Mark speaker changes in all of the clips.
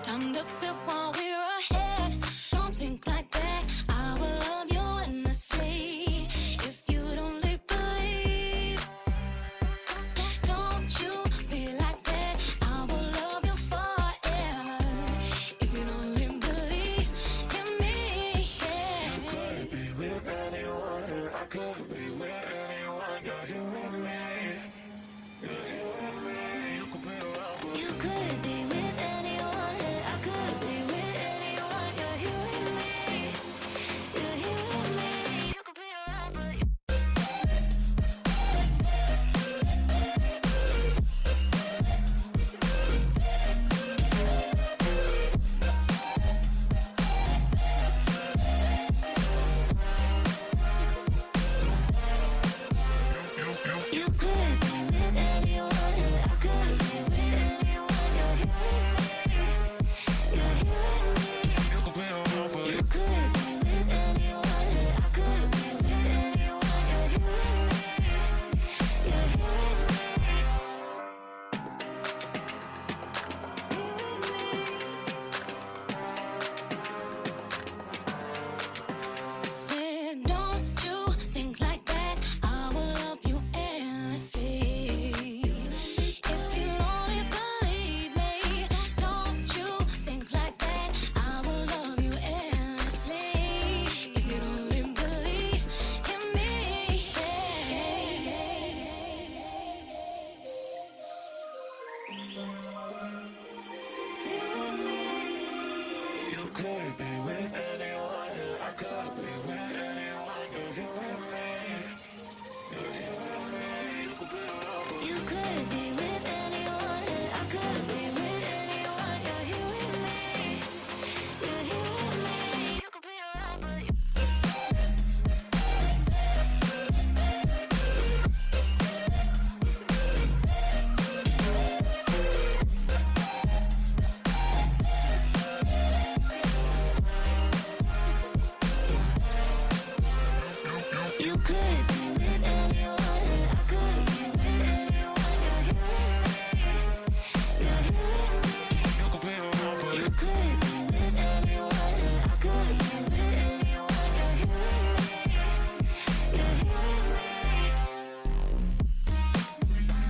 Speaker 1: time to quit while we're ahead. Don't think like that. I will love you endlessly. If you don't believe, don't you be like that. I will love you forever. If you don't believe in me, yeah.
Speaker 2: You could be with anyone, I could be with anyone. You're here with me. You're here with me. You could be around, but
Speaker 1: You could be with anyone, I could be with anyone. You're here with me. You're here with me. You could be around, but you could be with anyone, I could be with anyone. You're here with me. You're here with me.
Speaker 2: you could be around, but
Speaker 1: You could be with anyone, I could be with anyone. You're here with me. You're here with me. Said, don't you think like that. I will love you endlessly. If you only believe me, don't you think like that. I will love you endlessly. If you only believe in me,
Speaker 2: you could be with anyone, I could be with anyone. You're here with me. You're here with me. You could be around, but
Speaker 1: you could be with anyone, I could be with anyone. You're here with me. You're here with me. You could be around, but you could be with anyone, I could be with anyone. You're here with me. You're here with me.
Speaker 2: you could be around, but
Speaker 1: You could be with anyone, I could be with anyone. You're here with me. You're here with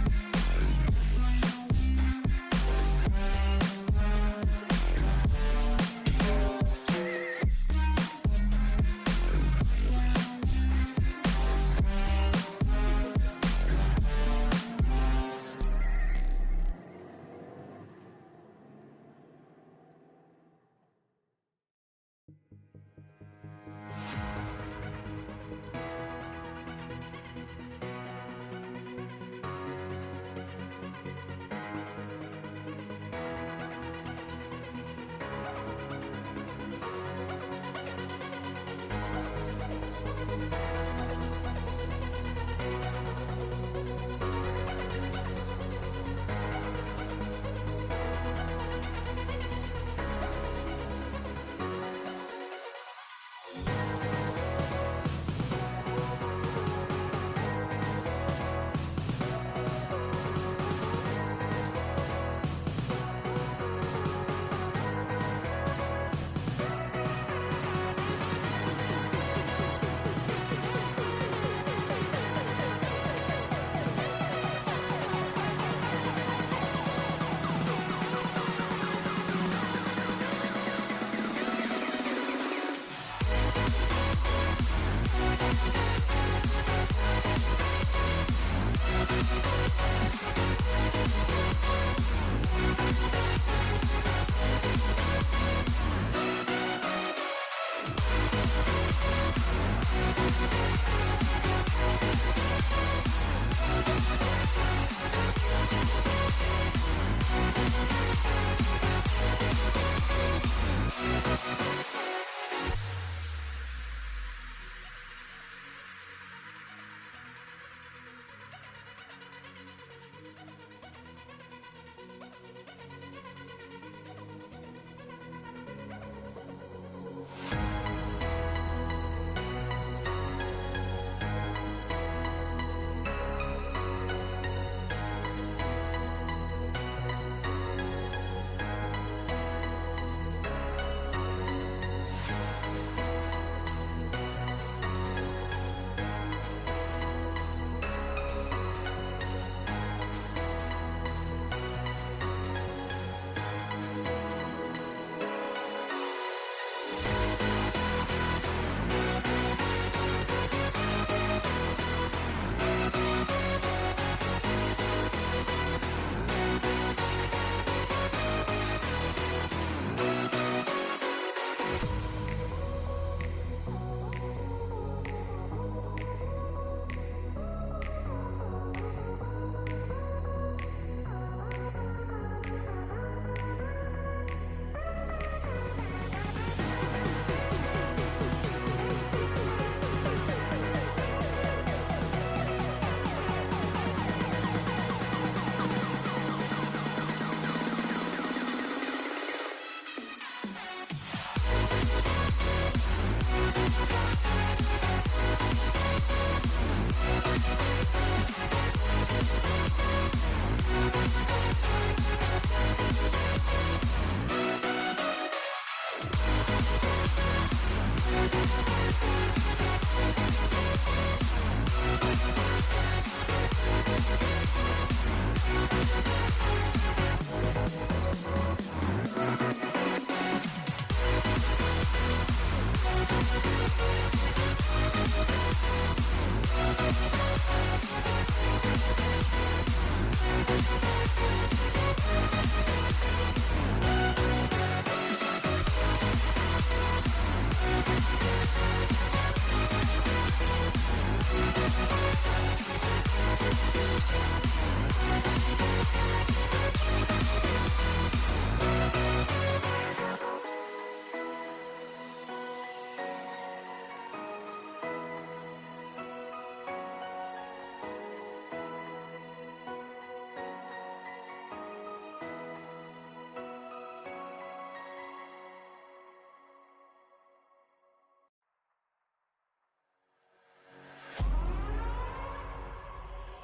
Speaker 1: me.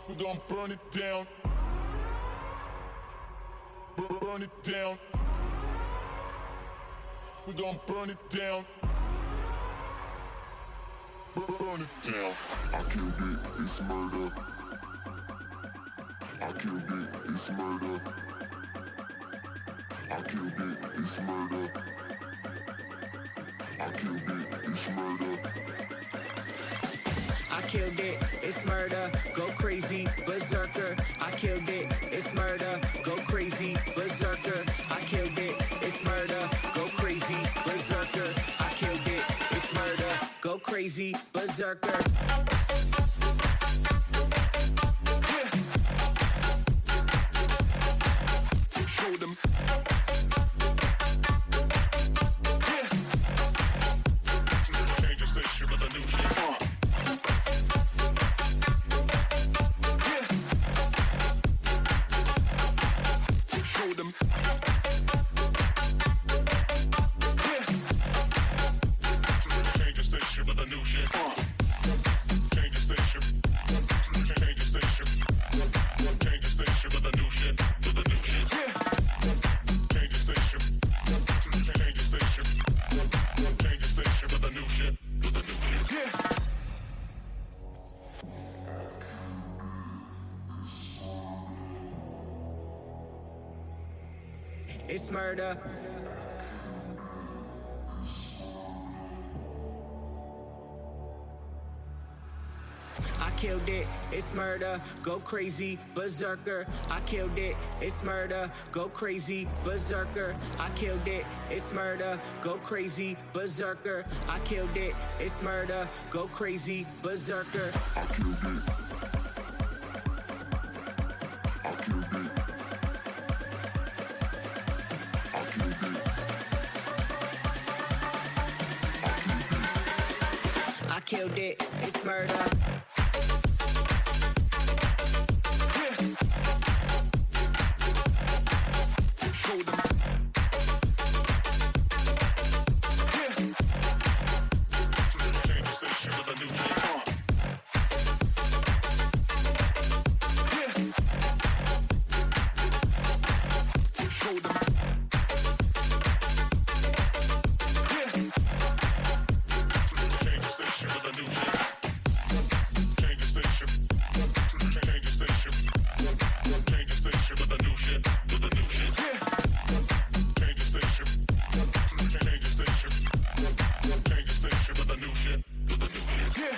Speaker 2: We gon' burn it down. Burn it down. We gon' burn it down. Burn it down. I killed it, it's murder. I killed it, it's murder. I killed it, it's murder. I killed it, it's murder.
Speaker 3: I killed it, it's murder, go crazy, berserker. I killed it, it's murder, go crazy, berserker. I killed it, it's murder, go crazy, berserker. I killed it, it's murder, go crazy, berserker.
Speaker 2: Show them. Change the station with a new shit. Show them. Change the station with a new shit. Change the station. Change the station. Change the station with a new shit. With a new shit. Change the station. Change the station. Change the station with a new shit. With a new shit.
Speaker 3: It's murder. I killed it, it's murder, go crazy, berserker. I killed it, it's murder, go crazy, berserker. I killed it, it's murder, go crazy, berserker. I killed it, it's murder, go crazy, berserker.
Speaker 2: I killed it. I killed it. I killed it.
Speaker 3: I killed it, it's murder.
Speaker 2: Show them. Change the station with a new shit. Show them. Change the station with a new shit. Change the station. Change the station. Change the station with a new shit. With a new shit. Change the station. Change the station. Change the station with a new shit. With a new shit.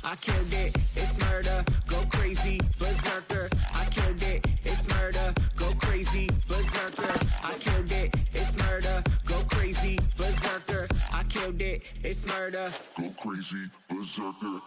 Speaker 3: I killed it, it's murder, go crazy, berserker. I killed it, it's murder, go crazy, berserker. I killed it, it's murder, go crazy, berserker. I killed it, it's murder.
Speaker 2: Go crazy, berserker.